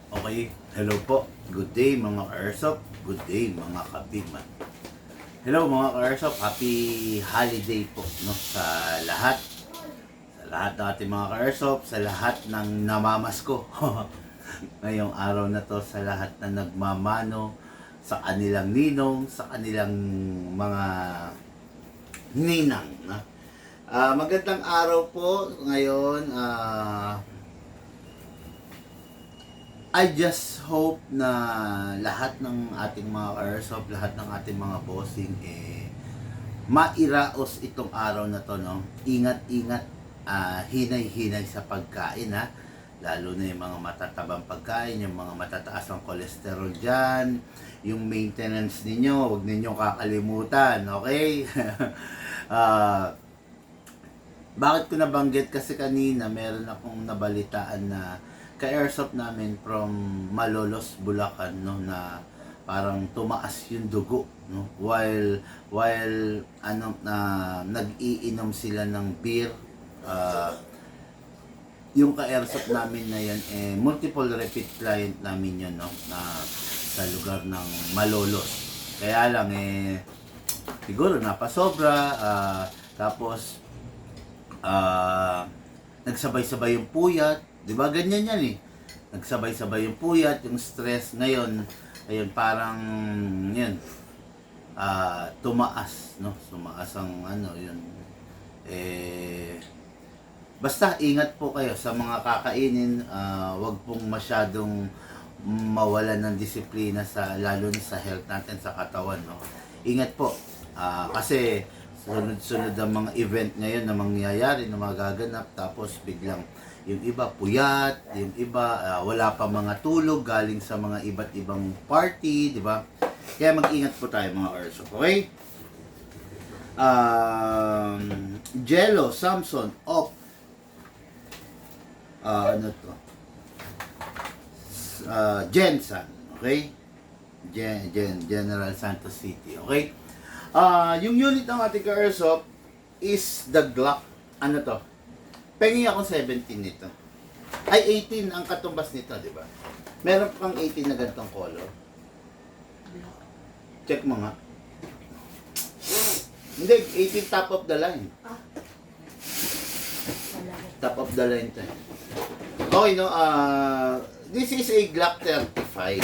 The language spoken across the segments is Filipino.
Okay, hello po. Good day mga ka-airsoft. Good day mga kabigman. Hello mga ka-airsoft. Happy holiday po no, sa lahat. Sa lahat ng ating mga ka-airsoft. Sa lahat ng namamasko. Ngayong araw na to sa lahat na nagmamano sa kanilang ninong, sa kanilang mga ninang. No? Magandang araw po ngayon. I just hope na lahat ng ating mga airsoft, lahat ng ating mga bossing mairaos itong araw na to, no. Ingat-ingat, hinay-hinay sa pagkain, ha. Lalo na yung mga matatabang pagkain, yung mga matataas ang cholesterol diyan, yung maintenance ninyo, huwag ninyong kakalimutan, okay? Bakit ko nabanggit? Kasi kanina meron akong nabalitaan na ka-airsoft namin from Malolos, Bulacan, no, na parang tumaas yung dugo, no, while nag-iinom sila ng beer. Yung ka-airsoft namin na yan multiple repeat client namin yun, no, na sa lugar ng Malolos. Kaya lang siguro napasobra, tapos nagsabay-sabay yung puyat. Diba ganyan yan nagsabay-sabay yung puyat, yung stress. Ngayon, ayun, parang yun, tumaas, no? Tumaas ang yun. Basta ingat po kayo sa mga kakainin, wag pong masyadong mawalan ng disiplina lalo na sa health natin, sa katawan, no? Ingat po, kasi sunod-sunod ang mga event ngayon na mangyayari, na magaganap, tapos biglang yung iba puyat, yung iba wala pa mga tulog galing sa mga iba't ibang party, di ba? Kaya mag-ingat po tayo mga airsoft, okay? Jello, Samson, off. Ano to? Jensen, okay? General Santos City, okay? Yung unit ng ating airsoft is the Glock, ano to? Pengi ako 17 nito. Ay, 18 ang katumbas nito, di ba? Meron pang 18 na ganitong color. Check mo nga. Hindi, 18 top of the line. Top of the line to. Okay, no? This is a Glock 35.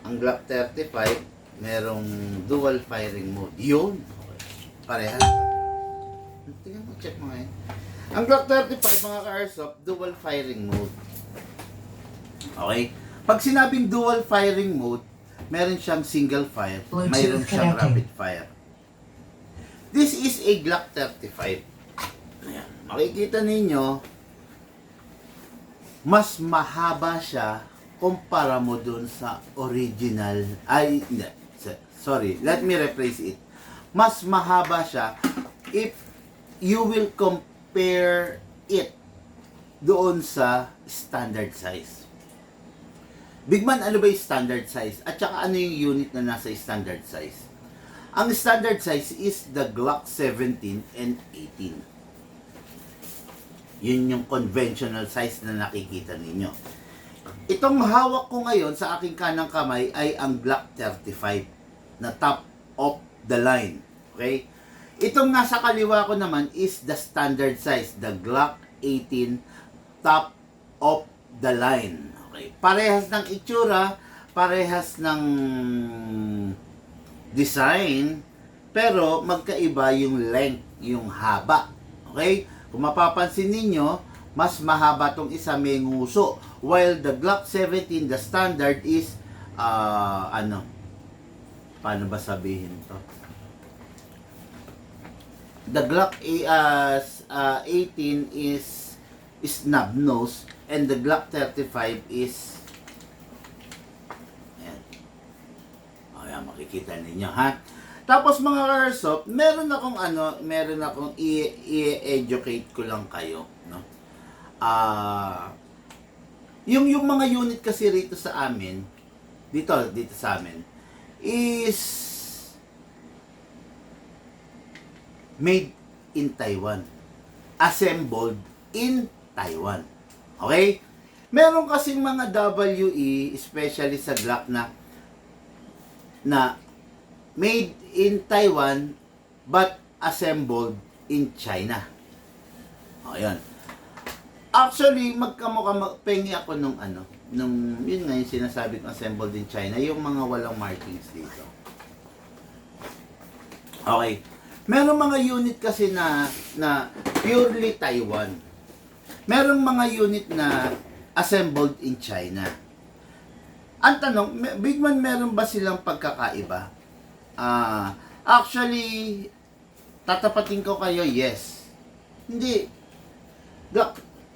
Ang Glock 35, merong dual firing mode. Yun. Parehas. Tingnan mo, check mo ngayon. Ang Glock 35, mga ka-airsoft, dual firing mode. Okay? Pag sinabing dual firing mode, meron siyang single fire, mayroon siyang rapid fire. This is a Glock 35. Ayan. Makikita ninyo, mas mahaba siya kumpara mo dun sa original. Hindi. Sorry, let me rephrase it. Mas mahaba siya if you will compare it doon sa standard size. Bigman, ano ba yung standard size? At saka ano yung unit na nasa standard size? Ang standard size is the Glock 17 and 18. Yun yung conventional size na nakikita ninyo. Itong hawak ko ngayon sa aking kanang kamay ay ang Glock 35 na top of the line. Okay? Itong nasa kaliwa ko naman is the standard size, the Glock 18 top of the line. Okay. Parehas ng itsura, parehas ng design, pero magkaiba yung length, yung haba. Okay? Kung mapapansin ninyo, mas mahaba tong isa, may nguso, while the Glock 17, the standard is paano ba sabihin to? The Glock 18 is snub nose, and the Glock 35 is ayan, makikita ninyo, ha? Tapos mga airsoft, meron akong i-educate ko lang kayo, no? Yung mga unit kasi rito sa amin, dito sa amin, is made in Taiwan. Assembled in Taiwan. Okay? Meron kasing mga WE, especially sa Glock na made in Taiwan but assembled in China. O, yan. Actually, pengi ako nung yun nga yung sinasabi kong assembled in China, yung mga walang markings dito. Okay. Merong mga unit kasi na purely Taiwan. Merong mga unit na assembled in China. Ang tanong, Big Man, meron ba silang pagkakaiba? Actually, tatapatin ko kayo, yes. Hindi.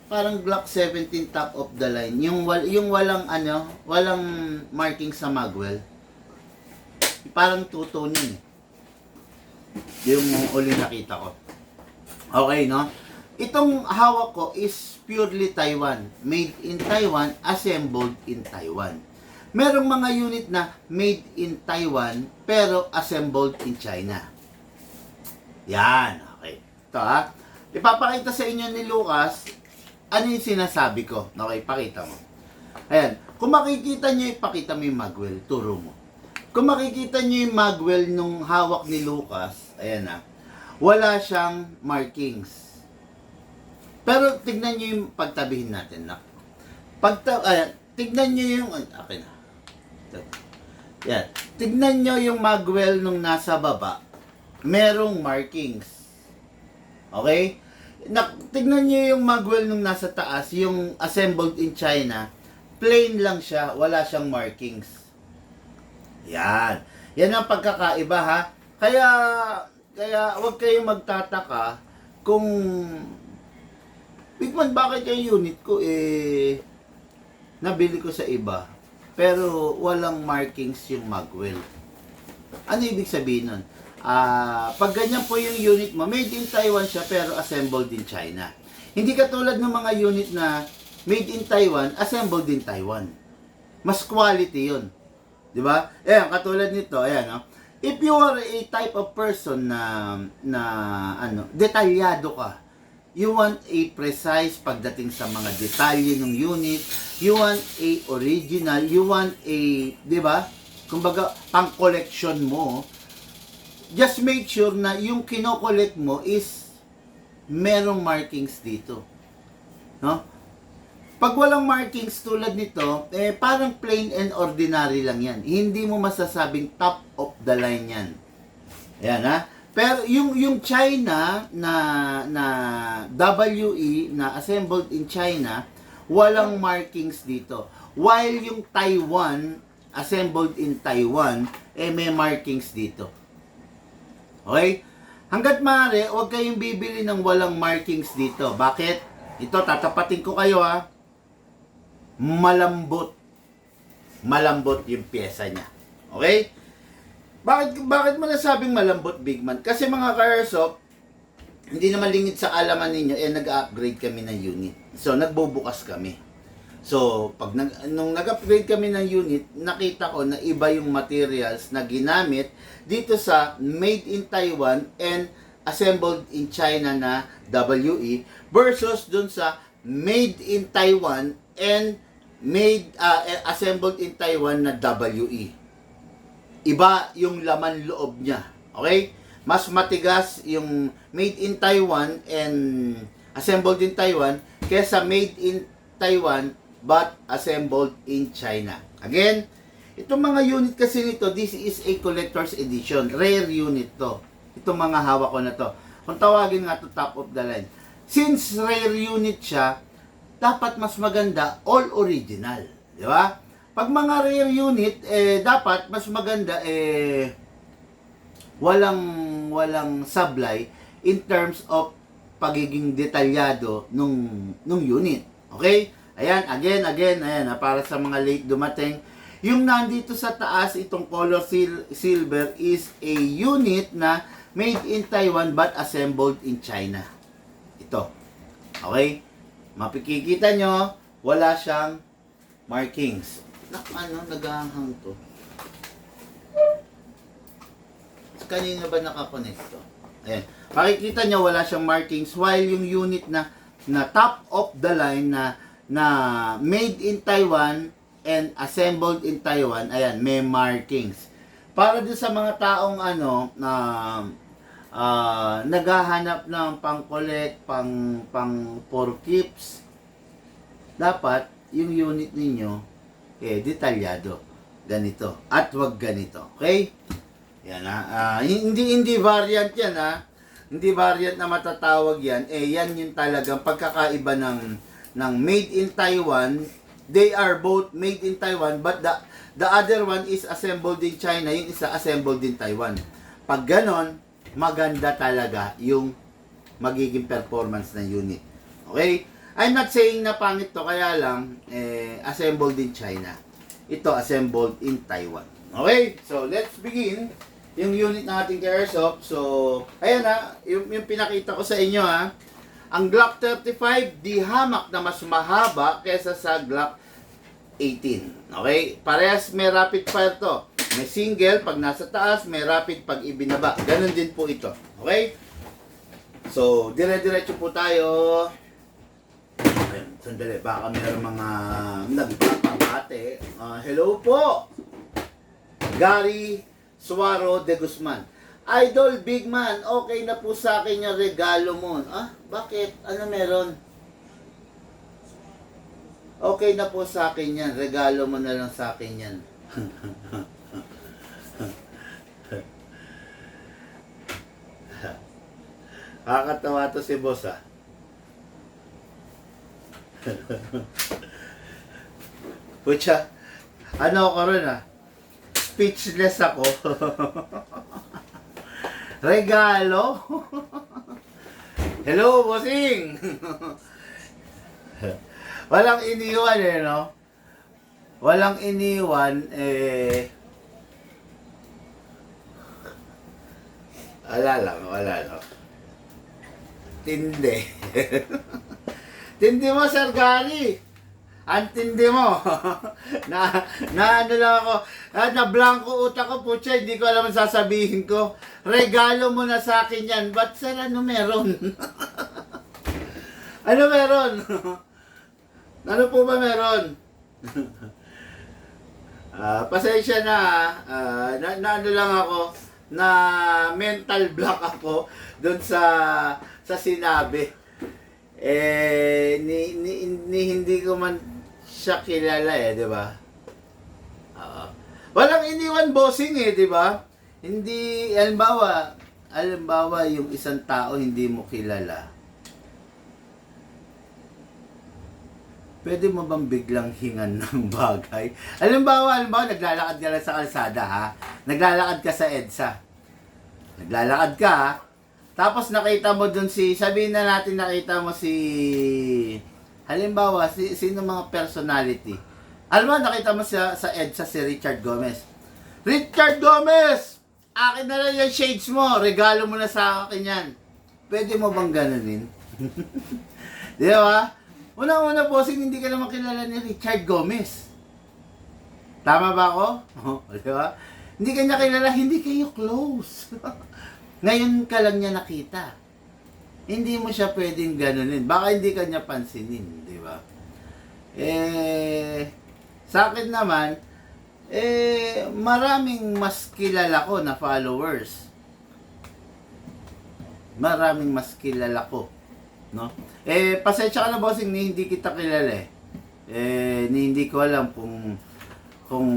Parang Glock 17 top of the line. Yung walang marking sa magwell. Parang two-tone yun eh. Yung uli nakita ko. Okay, no? Itong hawak ko is purely Taiwan. Made in Taiwan, assembled in Taiwan. Merong mga unit na made in Taiwan, pero assembled in China. Yan, okay. Ito ha. Ipapakita sa inyo ni Lucas, ano yung sinasabi ko. Okay, pakita mo. Ayan. Kung makikita nyo, ipakita mo yung magwell. Turo mo. Kung makikita nyo yung magwell nung hawak ni Lucas, ayan na. Wala siyang markings. Pero tignan nyo yung pagtabihin natin. Ayan. Tignan nyo yung... Okay na. Ayan. Tignan nyo yung magwell nung nasa baba. Merong markings. Okay? Tignan nyo yung magwell nung nasa taas, yung assembled in China, plain lang siya, wala siyang markings. Yan. Yan ang pagkakaiba ha. Kaya wag kayong magtataka kung Big Man, bakit yung unit ko nabili ko sa iba pero walang markings yung magwell. Ano ibig sabihin nun? Pag ganyan po yung unit mo, made in Taiwan siya pero assembled in China. Hindi katulad ng mga unit na made in Taiwan, assembled in Taiwan. Mas quality yun. Di ba? Ayan, katulad nito, ayan, no? If you are a type of person na detalyado ka, you want a precise pagdating sa mga detalye ng unit, you want a original, you want a, di ba? Kumbaga, pang collection mo, just make sure na yung kino-collect mo is merong markings dito. No? Pag walang markings tulad nito, parang plain and ordinary lang yan. Hindi mo masasabing top of the line yan. Ayan ha. Pero yung China na WE na assembled in China, walang markings dito. While yung Taiwan, assembled in Taiwan, may markings dito. Okay? Hanggat maaari, huwag kayong bibili ng walang markings dito. Bakit? Ito, tatapatin ko kayo ha. Malambot. Malambot yung pyesa niya. Okay? Bakit mo nasabing malambot, Big Man? Kasi mga ka-airsoft, hindi naman lingid sa alaman ninyo, nag-upgrade kami ng unit. So, nagbubukas kami. So, nung nag-upgrade kami ng unit, nakita ko na iba yung materials na ginamit dito sa made in Taiwan and assembled in China na WE versus dun sa made in Taiwan and assembled in Taiwan na WE. Iba yung laman loob niya. Okay? Mas matigas yung made in Taiwan and assembled in Taiwan kesa made in Taiwan but assembled in China. Again, itong mga unit kasi nito, this is a collector's edition. Rare unit to. Itong mga hawak ko na to. Kung tawagin nga to top of the line. Since rare unit siya, dapat mas maganda all original. Di ba? Pag mga rare unit, dapat mas maganda walang sablay in terms of pagiging detalyado nung unit. Okay? Ayan, again, ayan, para sa mga late dumating. Yung nandito sa taas, itong color silver is a unit na made in Taiwan but assembled in China. Ito. Okay? Mapikikita nyo, wala siyang markings. Nagahang to. Kanina ba nakakonect to? Ayan. Makikita nyo, wala siyang markings while yung unit na top of the line na na made in Taiwan and assembled in Taiwan, ayan, may markings. Para din sa mga taong ano na naghahanap ng pang-collect, pang for keeps, dapat yung unit ninyo detalyado. Ganito. At wag ganito. Okay? Yan ha. Hindi variant yan ha. Hindi variant na matatawag yan. Yan yung talagang pagkakaiba ng made in Taiwan. They are both made in Taiwan, but the other one is assembled in China, yung isa assembled in Taiwan. Pag ganon, maganda talaga yung magiging performance ng unit. Okay? I'm not saying na pangit to, kaya lang, assembled in China. Ito, assembled in Taiwan. Okay? So, let's begin yung unit ng ating airsoft. So, ayan ha, yung pinakita ko sa inyo ha. Ang Glock 35, di hamak na mas mahaba kesa sa Glock 18. Okay? Parehas may rapid fire to. May single pag nasa taas, may rapid pag ibinaba. Ganon din po ito. Okay? So, dire-diretso po tayo. Ayun, sandali, baka mayroong mga nagpapabate. Hello po! Gary Suaro de Guzman. Idol, big man, okay na po sa akin yung regalo mo. Bakit? Ano meron? Okay na po sa akin yan. Regalo mo na lang sa akin yan. Kakatawa to si boss Pucha, ano ako rin speechless ako. Regalo? Hello, bossing! Walang iniwan no? Walang iniwan, wala lang. Tindi. Tindi mo, Sir Gary. Antindi mo. na ano lang ako, na-blanco utak ko, putya, hindi ko alam ang sasabihin ko. Regalo mo na sa akin yan. Ba't sir, ano meron? Ano meron? Ano po ba meron? Pasensya na, na ano lang ako, na mental block ako doon sa sinabi. Hindi ko man siya kilala di ba? Walang iniwan bossing di ba? Hindi, halimbawa yung isang tao hindi mo kilala. Pwede mo bang biglang hingan ng bagay? Halimbawa, naglalakad ka lang sa kalsada Naglalakad ka sa EDSA. Naglalakad ka Tapos nakita mo dun sabihin na natin nakita mo halimbawa, sino mga personality. Alam mo, nakita mo sa EDSA si Richard Gomez. Richard Gomez! Akin na lang yung shades mo. Regalo mo na sa akin yan. Pwede mo bang ganunin? Di ba? Una-una po, hindi ka naman kilala ni Richard Gomez. Tama ba ako? Di ba? Hindi ka niya kilala, hindi kayo close. Ngayon ka lang niya nakita. Hindi mo siya pwedeng ganunin. Baka hindi ka niya pansinin, di ba? Sa akin naman, maraming mas kilala ko na followers. Maraming mas kilala ko, no? Pasensya ka na bossing, hindi kita kilala hindi ko alam kung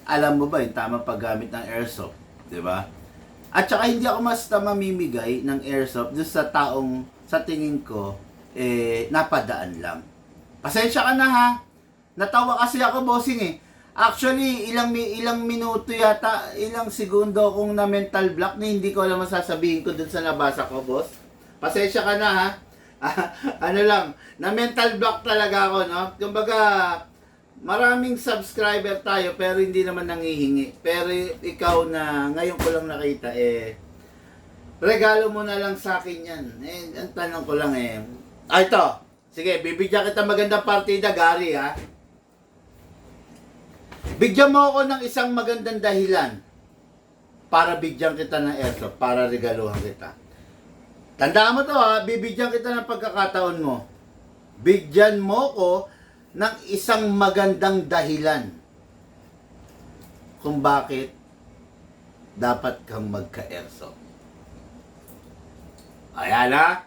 alam mo ba yung tamang paggamit ng airsoft, di ba? At saka hindi ako basta mamimigay ng airsoft doon sa taong sa tingin ko napadaan lang. Pasensya ka na Natawa kasi ako bossing Actually, ilang minuto yata, ilang segundo akong na mental block na hindi ko alam ang sasabihin ko doon sa nabasa ko, boss. Pasensya ka na ano lang, na mental block talaga ako, no? Kumbaga, maraming subscriber tayo pero hindi naman nangihingi. Pero ikaw na ngayon ko lang nakita regalo mo na lang sa akin yan. Ang tanong ko lang ito. Sige, bibigyan kita magandang partida, Gary Bigyan mo ako ng isang magandang dahilan para bigyan kita ng airsoft, para regaluhan kita. Tandaan mo to bibigyan kita ng pagkakataon mo. Bigyan mo ko ng isang magandang dahilan kung bakit dapat kang magka-airsoft. Ayan ha.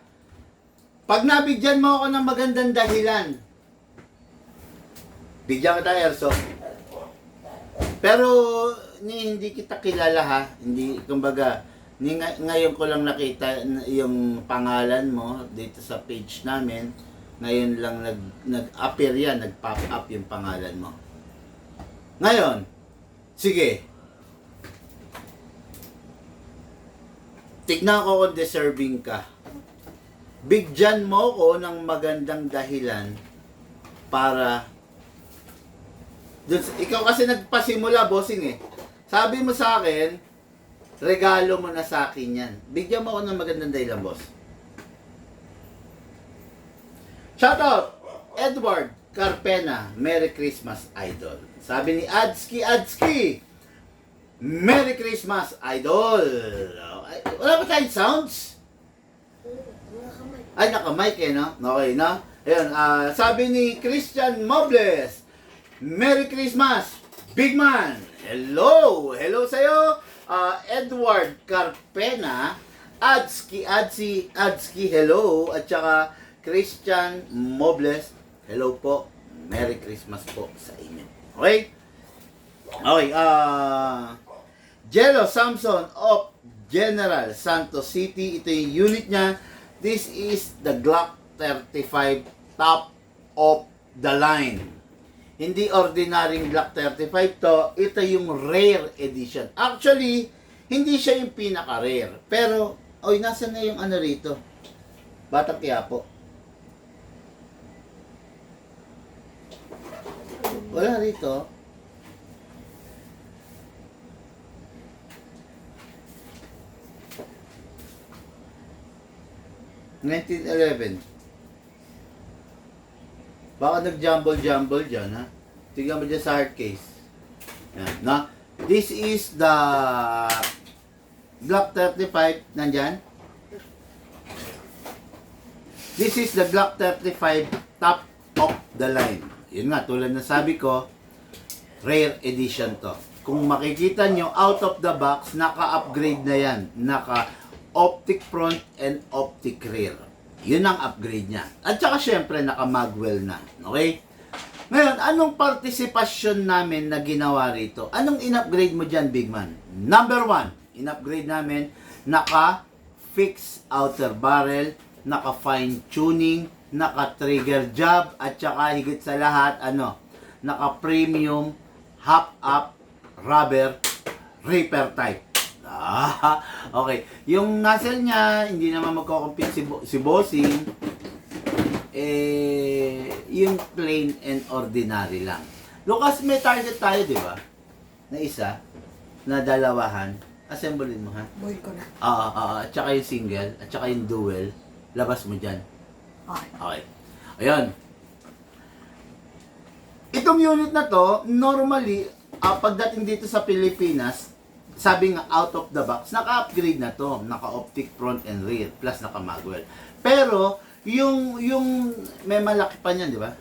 Pag nabigyan mo ako ng magandang dahilan, bigyan kita airsoft. Pero hindi kita kilala ha. Hindi, kumbaga, ngayon ko lang nakita yung pangalan mo dito sa page namin. Ngayon lang nag-appear yan, nag-pop up yung pangalan mo. Ngayon, sige. Tignan ko kung deserving ka. Bigyan mo ko ng magandang dahilan para ikaw kasi nagpasimula, bossing eh. Sabi mo sa akin, regalo mo na sa akin yan. Bigyan mo ko ng magandang dahilan, boss. Shoutout! Edward Carpena, Merry Christmas, Idol. Sabi ni Adski, Merry Christmas, Idol. Wala ba tayong sounds? Ay, naka-mic eh, no? Okay, no? Ayun, sabi ni Christian Mobles, Merry Christmas, Big Man. Hello! Hello sa'yo, Edward Carpena, Adski, hello. At saka Christian Mobles, hello po. Merry Christmas po sa inyo. Okay? Okay, Jello Samson of General Santos City. Ito yung unit niya. This is the Glock 35 top of the line. Hindi ordinaryong Glock 35 to. Ito yung rare edition. Actually, hindi siya yung pinaka-rare. Pero, oy, nasa na yung ano rito? Batang Quiapo. Wala rito. (1911) Baka nag-jumble dyan, ha? Tignan mo dyan sa hard case. Yan, na? This is the Glock 35. Nandyan? This is the Glock 35 top of the line. Yun nga, tulad na sabi ko, rare edition to. Kung makikita nyo, out of the box, naka-upgrade na yan. Naka-optic front and optic rear. Yun ang upgrade niya. At saka syempre, naka-magwell na. Okay? Ngayon, anong partisipasyon namin na ginawa rito? Anong in-upgrade mo dyan, Big Man? Number 1, in-upgrade namin, naka-fix outer barrel, naka-fine tuning, naka-trigger job, at saka higit sa lahat, naka-premium half-up rubber repair type. Okay. Yung nozzle niya, hindi naman magko-compete si Bossing. Yung plain and ordinary lang. Lucas, may target tayo, di ba? Na isa, na dalawahan. Assemblein mo, ha? Boil ko na. At saka yung single, at saka yung dual. Labas mo dyan. Okay. Okay. Ayan. Itong unit na to, normally, pagdating dito sa Pilipinas, sabi nga out of the box, naka-upgrade na to. Naka-optic front and rear, plus naka-magwell. Pero, yung may malaki pa niyan, di ba?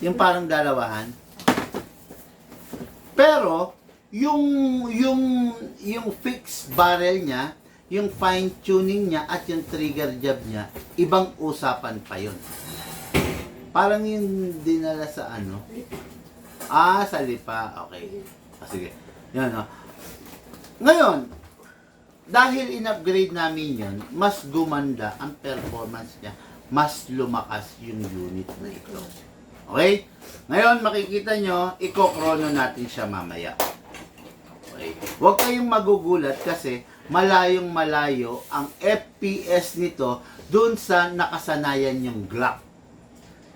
Yung parang dalawahan. Pero, yung fixed barrel niya, yung fine tuning niya at yung trigger job niya, ibang usapan pa yun. Parang yung dinala sa ano? Sa lipa. Okay. Sige. Yan, Ngayon, dahil in-upgrade namin yun, mas gumanda ang performance niya, mas lumakas yung unit na ito. Okay? Ngayon, makikita nyo, i-chrono natin siya mamaya. Okay? Huwag kayong magugulat kasi malayong malayo ang FPS nito dun sa nakasanayan yung Glock.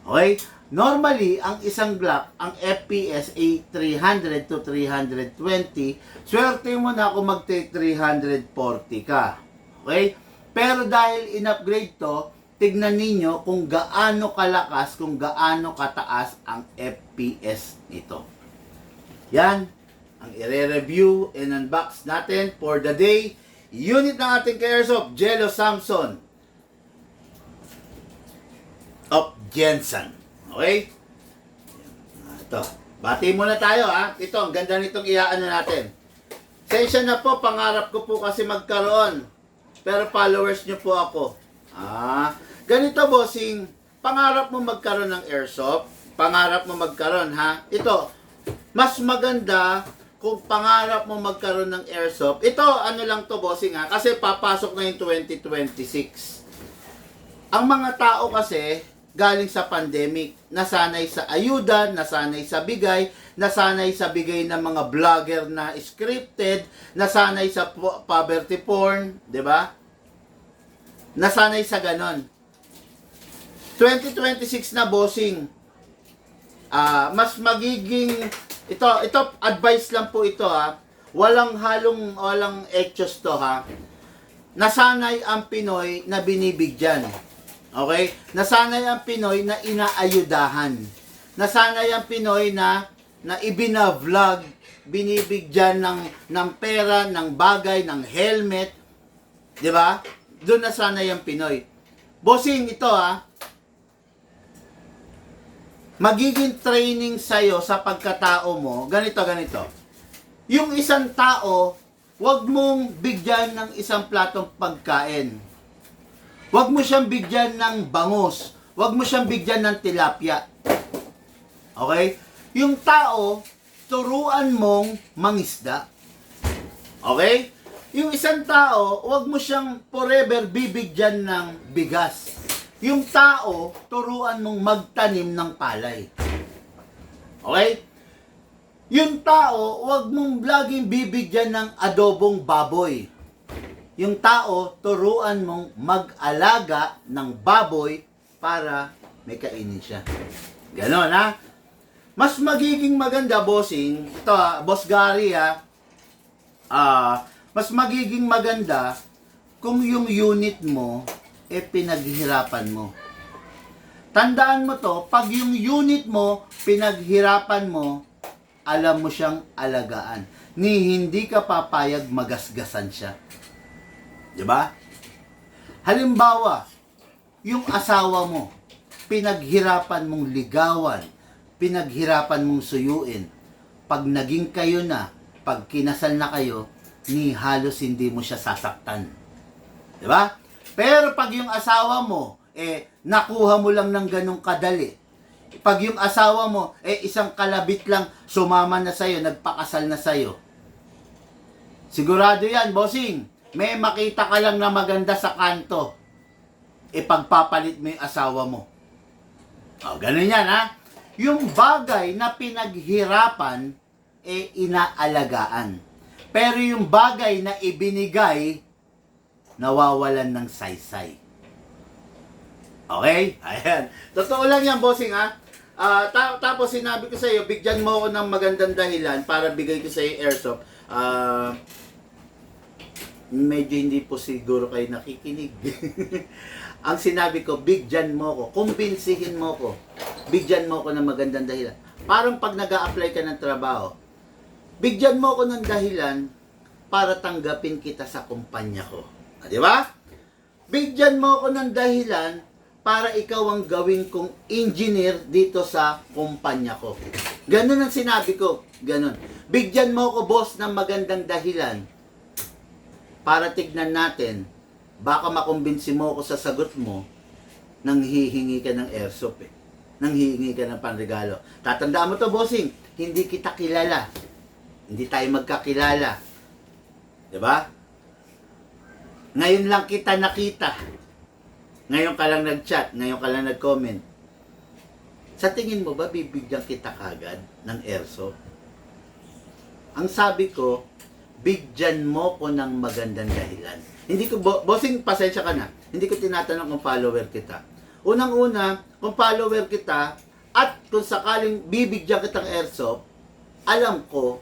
Okay? Normally, ang isang Glock, ang FPS ay 300 to 320. Swerte mo na kung mag-340 ka. Okay? Pero dahil in-upgrade to, tignan ninyo kung gaano kalakas, kung gaano kataas ang FPS nito. Yan ang i-review and unbox natin for the day. Unit ng ating Airsoft, Jello Samson of Jensen. Okay? Ito. Bati muna tayo ha. Ito, ang ganda nitong iaano natin. Sensya na po, pangarap ko po kasi magkaroon. Pero followers nyo po ako. Ganito bossing, pangarap mo magkaroon ng airsoft. Pangarap mo magkaroon ha. Ito, mas maganda kung pangarap mo magkaroon ng airsoft. Ito, ano lang to bossing ha. Kasi papasok na yung 2026. Ang mga tao kasi, galing sa pandemic, nasanay sa ayuda, nasanay sa bigay, nasanay sa bigay ng mga vlogger na scripted, nasanay sa poverty porn, 'di ba? Nasanay sa ganon. 2026 na bossing. Mas magiging ito advice lang po ito ha. Walang etchos to ha. Nasanay ang Pinoy na binibigyan. Okay? Nasanay ang Pinoy na inaayudahan. Nasanay ang Pinoy na ibina-vlog, binibigyan ng pera, ng bagay, ng helmet. 'Di ba? Doon nasanay ang Pinoy. Bossing, ito magiging training sa'yo sa pagkatao mo, ganito. Yung isang tao, wag mong bigyan ng isang platong pagkain. Huwag mo siyang bigyan ng bangus. Huwag mo siyang bigyan ng tilapia. Okay? Yung tao, turuan mong mangisda. Okay? Yung isang tao, huwag mo siyang forever bibigyan ng bigas. Yung tao, turuan mong magtanim ng palay. Okay? Yung tao, huwag mong laging bibigyan ng adobong baboy. Yung tao, turuan mong mag-alaga ng baboy para may kainin siya. Ganon, ha? Mas magiging maganda, bossing, ito Boss Gary, mas magiging maganda kung yung unit mo, pinaghihirapan mo. Tandaan mo to, pag yung unit mo, pinaghirapan mo, alam mo siyang alagaan. Hindi ka papayag magasgasan siya. Diba? Halimbawa, yung asawa mo, pinaghirapan mong ligawan, pinaghirapan mong suyuin. Pag naging kayo na, pag kinasal na kayo, halos hindi mo siya sasaktan. Diba? Pero pag yung asawa mo, nakuha mo lang ng ganong kadali. Pag yung asawa mo, isang kalabit lang, sumama na sa'yo, nagpakasal na sa'yo. Sigurado yan, bossing. May makita ka lang na maganda sa kanto, pagpapalit mo yung asawa mo. Ganun yan, ha? Yung bagay na pinaghirapan, inaalagaan. Pero yung bagay na ibinigay, nawawalan ng saysay. Okay? Ayan. Totoo lang yan, bossing, ha? Tapos sinabi ko sa iyo, bigyan mo ako ng magandang dahilan para bigay ko sa iyo airsoft. Medyo hindi po siguro kayo nakikinig. Ang sinabi ko, bigyan mo ko, kumbinsihin mo ko, bigyan mo ko ng magandang dahilan. Parang pag nag-a-apply ka ng trabaho, bigyan mo ko ng dahilan para tanggapin kita sa kumpanya ko. Di ba? Bigyan mo ko ng dahilan para ikaw ang gawin kong engineer dito sa kumpanya ko. Ganun ang sinabi ko. Ganun. Bigyan mo ko, boss, ng magandang dahilan para tignan natin, baka makumbinsi mo ako sa sagot mo nang hihingi ka ng airsoft nang hihingi ka ng panregalo. Tatandaan mo to, bossing, hindi kita kilala. Hindi tayo magkakilala. Diba? Ngayon lang kita nakita. Ngayon ka lang nag-chat, ngayon ka lang nag-comment. Sa tingin mo ba, bibigyan kita kagad ng airsoft? Ang sabi ko, bigyan mo ko ng magandang dahilan. Hindi ko, bossing, pasensya ka na. Hindi ko tinatanong kung follower kita. Unang-una, kung follower kita, at kung sakaling bibigyan kitang airsoft, alam ko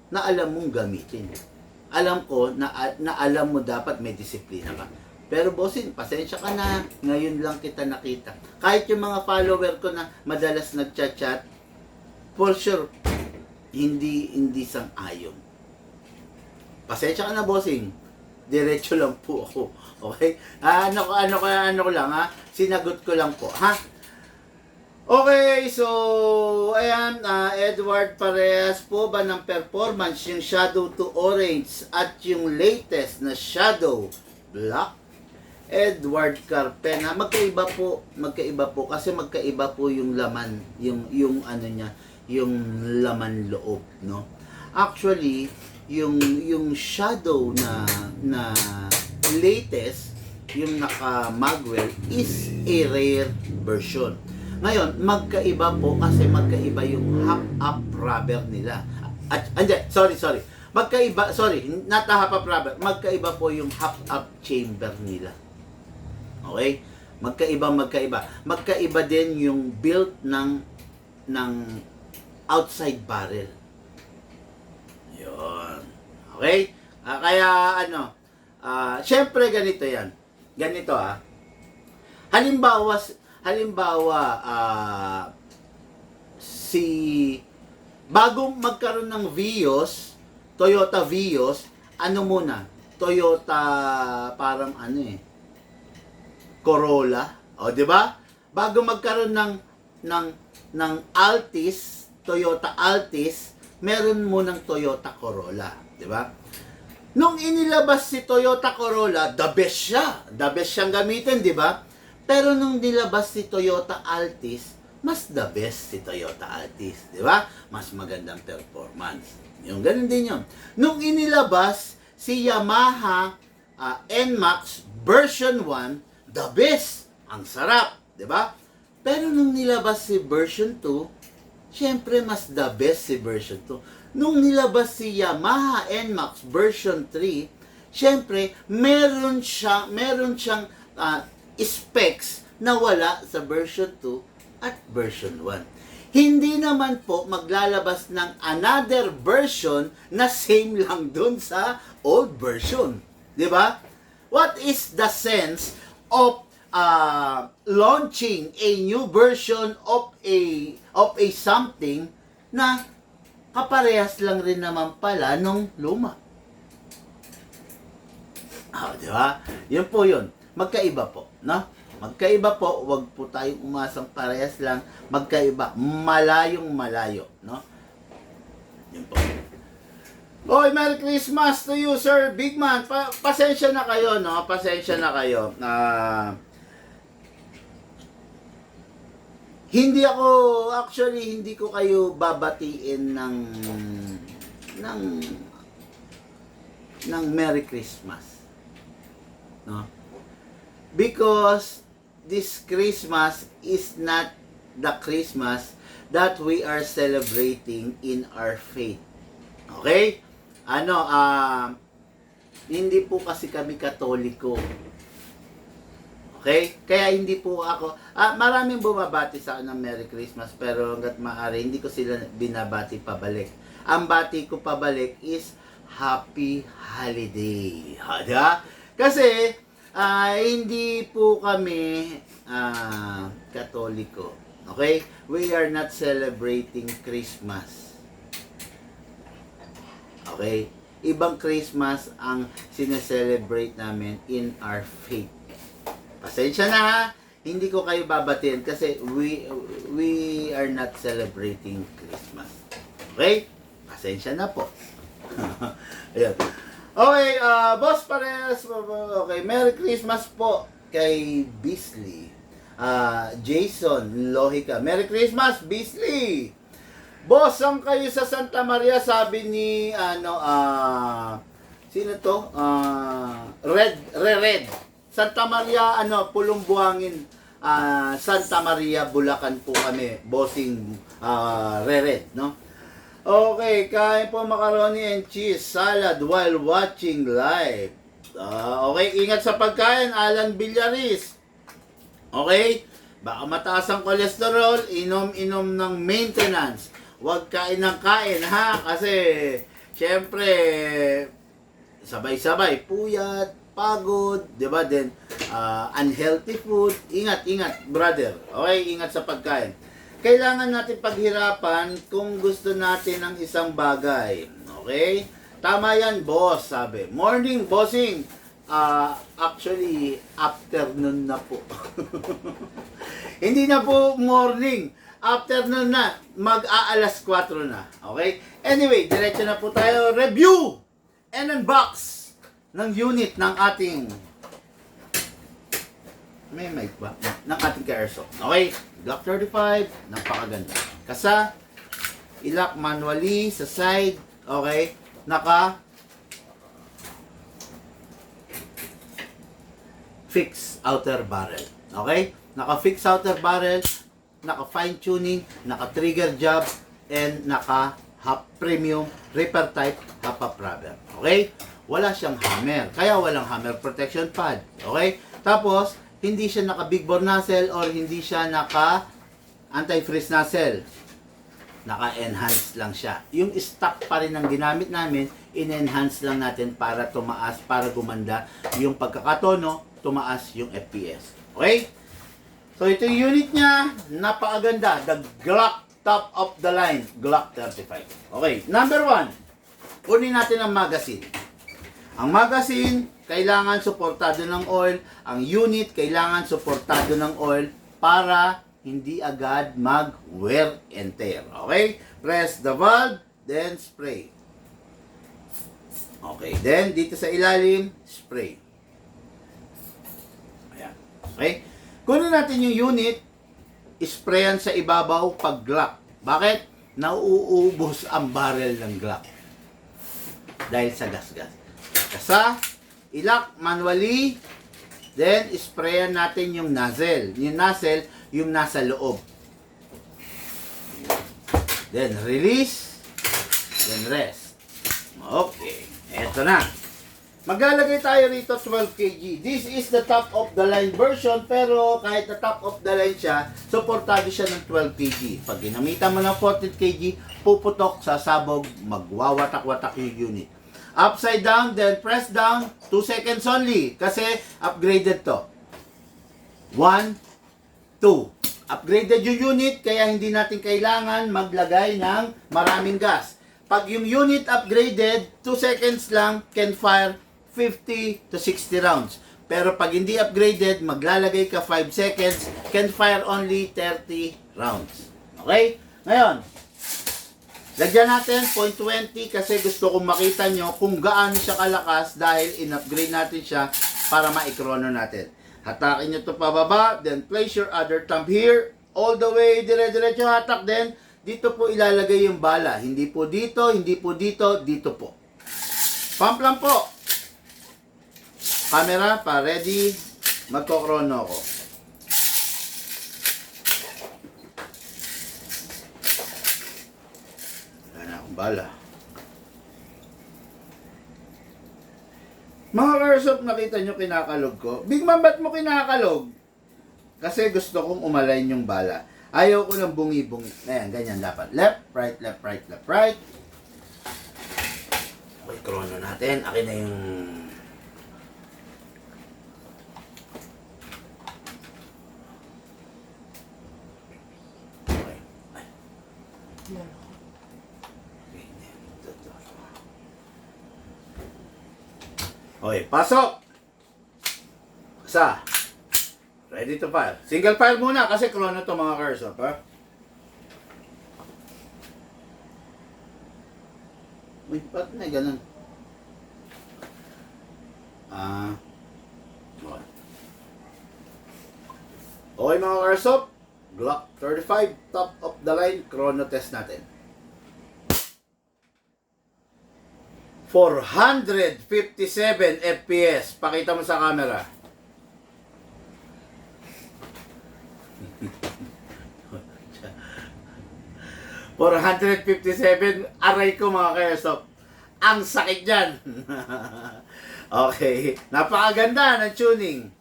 na alam mong gamitin. Alam ko na alam mo dapat may disiplina ka. Pero bossing, pasensya ka na. Ngayon lang kita nakita. Kahit yung mga follower ko na madalas nagchat-chat, for sure, hindi sang-ayon. Pasensya ka na, bossing. Diretso lang po ako. Okay? Ano ko lang, ha? Sinagot ko lang po, ha? Okay, so, ayan, Edward, parehas po ba ng performance yung Shadow to Orange at yung latest na Shadow Black? Edward Carpena, magkaiba po kasi magkaiba po yung laman, yung ano niya, yung laman loob, no? Actually, yung Shadow na latest, yung naka Magwell is a rare version. Ngayon, magkaiba po kasi magkaiba yung half-up rubber nila. At, sorry. Magkaiba, not the half-up rubber. Magkaiba po yung half-up chamber nila. Okay? Magkaiba. Magkaiba din yung build ng outside barrel. Yun. Okay? Kaya, syempre ganito yan. Ganito, Halimbawa, bagong magkaroon ng Vios, Toyota Vios, ano muna? Toyota, parang Corolla. O, di ba? Bago magkaroon ng Altis, Toyota Altis, meron munang Toyota Corolla. Di ba? Nung inilabas si Toyota Corolla, the best siya. The best siyang gamitin, di ba? Pero nung nilabas si Toyota Altis, mas the best si Toyota Altis, di ba? Mas magandang performance. Yung ganun din yun. Nung inilabas si Yamaha NMAX version 1, the best. Ang sarap, di ba? Pero nung nilabas si version 2, syempre mas the best si version 2. Nung nilabas si Yamaha NMAX version 3, syempre meron siyang specs na wala sa version 2 at version 1. Hindi naman po maglalabas ng another version na same lang dun sa old version. Di ba? What is the sense of launching a new version of a something na kaparehas lang rin naman pala nung luma? Di ba? Yun po yun. Magkaiba po, no? Magkaiba po, wag po tayong umasang parehas lang. Magkaiba, malayo, no? Yun po. Oy, Merry Christmas to you, Sir Big Man. Pasensya na kayo, no? Pasensya na kayo. Hindi ko kayo babatiin ng Merry Christmas. No? Because this Christmas is not the Christmas that we are celebrating in our faith. Okay? Hindi po kasi kami Katoliko. Okay? Kaya hindi po ako, maraming bumabati sa akin ng Merry Christmas, pero hanggat maaari, hindi ko sila binabati pabalik. Ang bati ko pabalik is Happy Holiday. Diba? Kasi, hindi po kami Katoliko. Okay? We are not celebrating Christmas. Okay? Ibang Christmas ang sineselebrate namin in our faith. Pasensya na, hindi ko kayo babatiin kasi we are not celebrating Christmas. Okay? Pasensya na po. Ayan. Okay, Boss Pares. Okay, Merry Christmas po kay Beasley. Jason Lohika. Merry Christmas, Beasley. Boss, saan kayo sa Santa Maria? Sabi ni, sino to? Red. Santa Maria, Pulong Buhangin. Santa Maria, Bulacan po kami. Bossing, Red, no? Okay, kain po macaroni and cheese salad while watching live. Okay, ingat sa pagkain, Alan Villaris. Okay, baka mataas ang kolesterol, inom ng maintenance. Huwag kain ng kain, ha? Kasi, syempre, sabay-sabay, puyat, pagod, di ba? Then, unhealthy food. Ingat, brother. Okay, ingat sa pagkain. Kailangan natin paghirapan kung gusto natin ng isang bagay. Okay? Tama yan, boss, sabi. Morning, bossing. Actually, afternoon na po. Hindi na po morning. Afternoon na. Mag-aalas 4 na. Okay? Anyway, diretso na po tayo. Review and unbox ng unit ng ating may mic ba? Ng ating ka-airsoft. Okay? Glock 35. Napakaganda. Kasa, ilak manually sa side. Okay? Naka fix outer barrel. Okay? Naka-fix outer barrel, naka-fine tuning, naka-trigger job, and naka-half premium reaper type half-up rubber. Okay? Wala siyang hammer. Kaya walang hammer protection pad. Okay? Tapos, hindi siya naka-big bore nozzle or hindi siya naka-anti-freeze nozzle. Naka-enhance lang siya. Yung stock pa rin ang ginamit namin, in-enhance lang natin para tumaas, para gumanda yung pagkakatono, tumaas yung FPS. Okay? So, ito yung unit niya. Napakaganda. The Glock top of the line. Glock 35. Okay. Number 1. Kunin natin ang magazine. Ang magazine, kailangan suportado ng oil. Ang unit, kailangan suportado ng oil para hindi agad mag-wear and tear. Okay? Press the valve, then spray. Okay. Then, dito sa ilalim, spray. Okay? Kunin natin yung unit, sprayan sa ibabaw pag Glock. Bakit? Nauubos ang barrel ng Glock. Dahil sa gas-gas. Kasa, ilak manually, then sprayan natin yung nozzle. Yung nozzle, yung nasa loob. Then release, then rest. Okay. Eto na. Maglalagay tayo rito 12 kg. This is the top of the line version, pero kahit na top of the line siya, supportado siya ng 12 kg. Pag ginamitan mo ng 14 kg, puputok, sasabog, magwawatak-watak yung unit. Upside down, then press down, 2 seconds only, kasi upgraded to. 1, 2. Upgraded yung unit, kaya hindi natin kailangan maglagay ng maraming gas. Pag yung unit upgraded, 2 seconds lang, can fire 50 to 60 rounds. Pero pag hindi upgraded, maglalagay ka 5 seconds, can fire only 30 rounds. Okay? Ngayon, lagyan natin 0.20 kasi gusto kong makita nyo kung gaano siya kalakas dahil in-upgrade natin siya para ma-ikrono natin. Hatakin nyo ito pababa, then place your other thumb here, all the way, dire-diretso hatak, then dito po ilalagay yung bala. Hindi po dito, hindi po dito, dito po. Pump lang po. Camera pa, ready. Magkokrono ako. Wala na akong bala. Mga airsoft, nakita nyo kinakalog ko. Big Man, ba't mo kinakalog? Kasi gusto kong umalain yung bala. Ayaw ko ng bungi-bungi. Ayan, ganyan dapat. Left, right, left, right, left, right. Okay, krono natin. Akin na yung... Okay. Ay. Okay, pasok! Isa. Ready to fire. Single fire muna kasi chrono to mga cars, ha? Uy, ba't na ganun? Okay. Okay mga cars, Glock 35, top of the line, chrono test natin. 457 FPS. Pakita mo sa camera. $457, aray ko mga ka-airsoft. Ang sakit dyan. Okay, napakaganda ng tuning.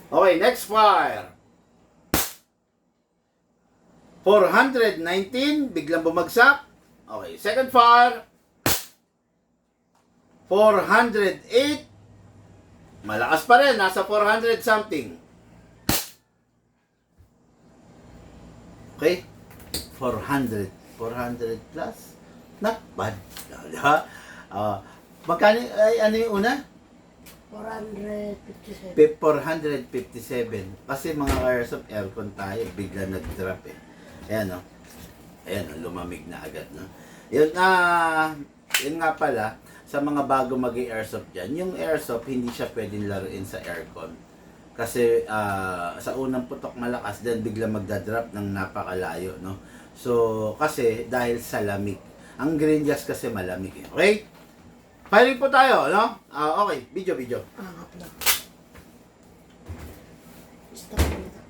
Okay, next fire. 419, biglang bumagsak. Okay, second fire. 408. Malakas pa rin, nasa 400 something. Okay? 400 plus. Not bad. Diba? Magkano, ay, ano yung una? 457. 457. Kasi mga airsoft aircon tayo, bigla nag-drop eh. Ayan o. Ayan o, lumamig na agad. No? Yun nga pala, sa mga bago mag-airsoft dyan, yung airsoft, hindi siya pwedeng laruin sa aircon. Kasi sa unang putok malakas, then bigla magdadrop ng napakalayo. No? So, kasi dahil sa lamig. Ang green gas kasi malamig eh. Okay? Firing po tayo, no? Okay, video. Angat lang. Stop ko na.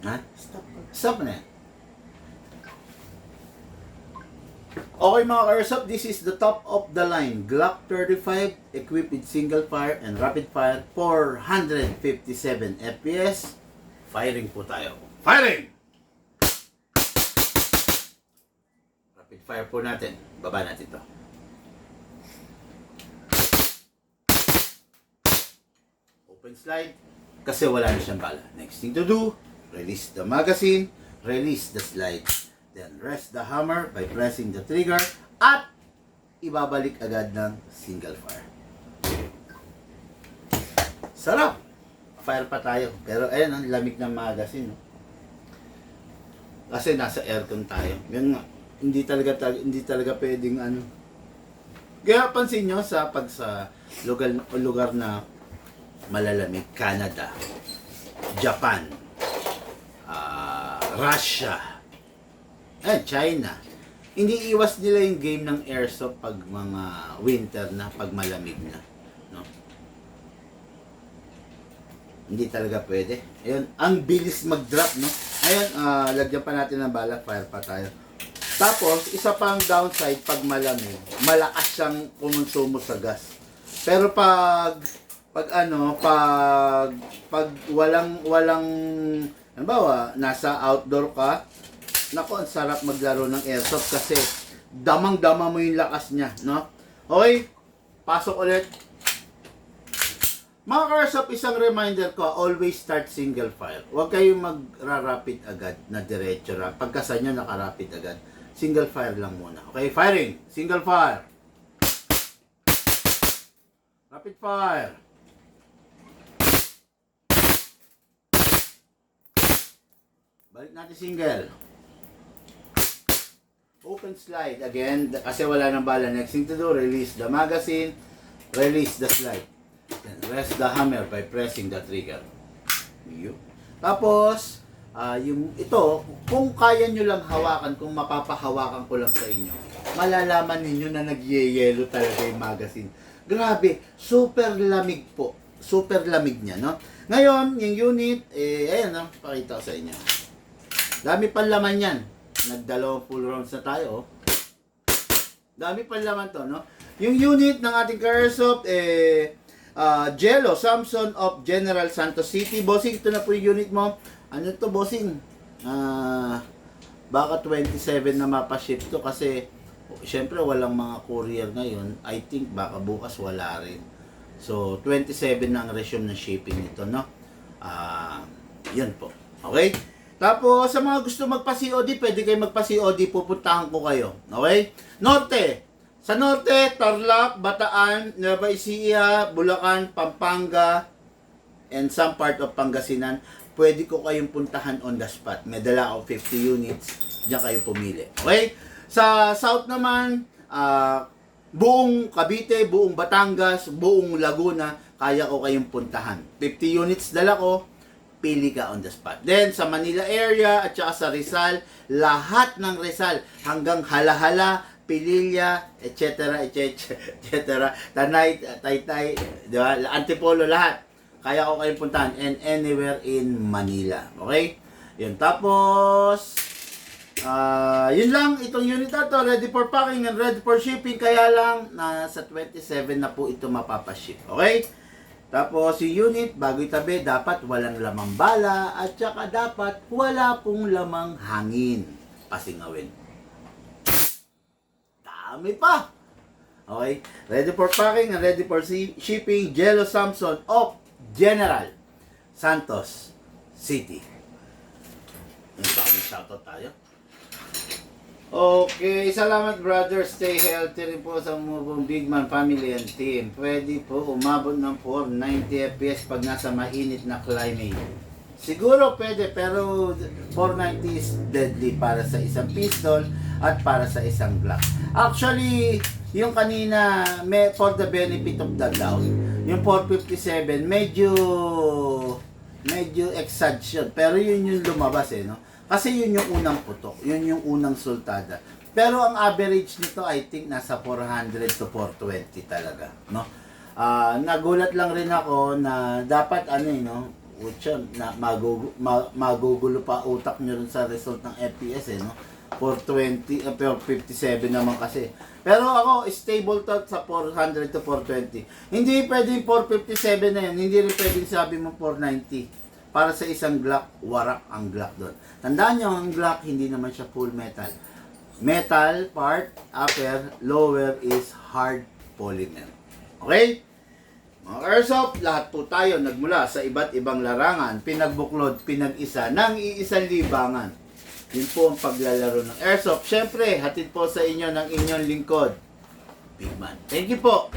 Ha? Stop ko. Stop na yan. Okay mga airsoft, this is the top of the line Glock 35 equipped with single fire and rapid fire 457 FPS. Firing po tayo. Firing! Rapid fire po natin. Baba natin to. Open slide. Kasi wala na siyang bala. Next thing to do, release the magazine, release the slide. Then rest the hammer by pressing the trigger at ibabalik agad ng single fire. Sarap! Fire pa tayo. Pero ayan, ang lamig ng magazine. No? Kasi nasa aircon tayo. Yun nga, hindi talaga pwedeng ano. Kaya pansin nyo sa lugar na malalamig, Canada, Japan, Russia, China. Hindi iwas nila yung game ng airsoft pag mga winter na, pag malamig na. No? Hindi talaga pwede. Ayun, ang bilis mag-drop, no? Ayun, lagyan pa natin ng bala, fire pa tayo. Tapos, isa pang downside pag malamig, malakas siyang kumonsumo sa gas. Pero pag walang halimbawa, nasa outdoor ka, nako, ang sarap maglaro ng airsoft kasi damang-dama mo yung lakas niya, no? Okay, pasok ulit. Mga airsoft, isang reminder ko, always start single fire. Huwag kayong magra-rapid agad na diretso. Pagkasa nyo, naka-rapid agad. Single fire lang muna. Okay, firing. Single fire. Rapid fire. Balik natin single. Open slide. Again, kasi wala nang bala. Next thing to do, release the magazine, release the slide. Then rest the hammer by pressing the trigger. Tapos, ito, kung kaya nyo lang hawakan, kung mapapahawakan ko lang sa inyo, malalaman ninyo na nagyeyelo talaga yung magazine. Grabe, super lamig po. Super lamig niya, no? Ngayon, yung unit, ayan, no? Pakita ko sa inyo. Dami pang laman yan. Nagdalawang full rounds na tayo, oh. Dami pang laman to, no? Yung unit ng ating airsoft, Jello Samson of General Santos City. Bossing, ito na po yung unit mo. Ano to, bossing? Baka 27 na mapaship to kasi syempre walang mga courier ngayon. I think baka bukas wala rin. So 27 na ang resume ng shipping nito, no? Yan po. Okay? Tapos sa mga gusto magpa-COD, pwede kayo magpa-COD, pupuntahan ko kayo. Okay? Norte. Sa Norte, Tarlac, Bataan, Nueva Ecija, Bulacan, Pampanga, and some part of Pangasinan. Pwede ko kayong puntahan on the spot. May dala ako 50 units. Diyan kayo pumili. Okay? Sa South naman, buong Cavite, buong Batangas, buong Laguna, kaya ko kayong puntahan. 50 units dala ko, pili ka on the spot. Then, sa Manila area at saka sa Rizal, lahat ng Rizal, hanggang Halahala, Pililla, etc., Tanay, Taytay, di ba? Antipolo, lahat. Kaya ko kayong puntahan and anywhere in Manila. Okay? Yun. Tapos, yun lang. Itong unit na to, ready for packing and ready for shipping. Kaya lang, nasa 27 na po ito mapapaship. Okay? Tapos, yung unit, bago itabi, dapat walang lamang bala at saka dapat wala pong lamang hangin. Pasingawin. Dami pa! Okay? Ready for packing and ready for shipping. Jello Samson of General Santos City. Yung bakit shoutout tayo? Okay, salamat brother. Stay healthy rin po sa mubong Big Man family and team. Pwede po umabot ng 490 FPS pag nasa mainit na climate. Siguro pwede, pero 490 is deadly para sa isang pistol at para sa isang Glock. Actually, yung kanina, for the benefit of the doubt, yung 457, medyo exaggeration. Pero yun yung lumabas no? Kasi yun yung unang putok, yun yung unang sultada. Pero ang average nito, I think, nasa 400 to 420 talaga, no? Nagulat lang rin ako na dapat, na magugulo pa utak nyo rin sa result ng FPS, no? 420, pero 57 naman kasi. Pero ako, stable to sa 400 to 420. Hindi pwedeng 457 na yan, hindi rin pwedeng sabi mo 490. Para sa isang Glock, warak ang Glock doon. Tandaan nyo, ang Glock, hindi naman siya full metal. Metal part, upper, lower is hard polymer. Okay? Mga airsoft, lahat po tayo nagmula sa iba't ibang larangan, pinagbuklod, pinag-isa, ng iisang libangan. Yun po ang paglalaro ng airsoft. Siyempre, hatid po sa inyo ng inyong lingkod, Big Man. Thank you po.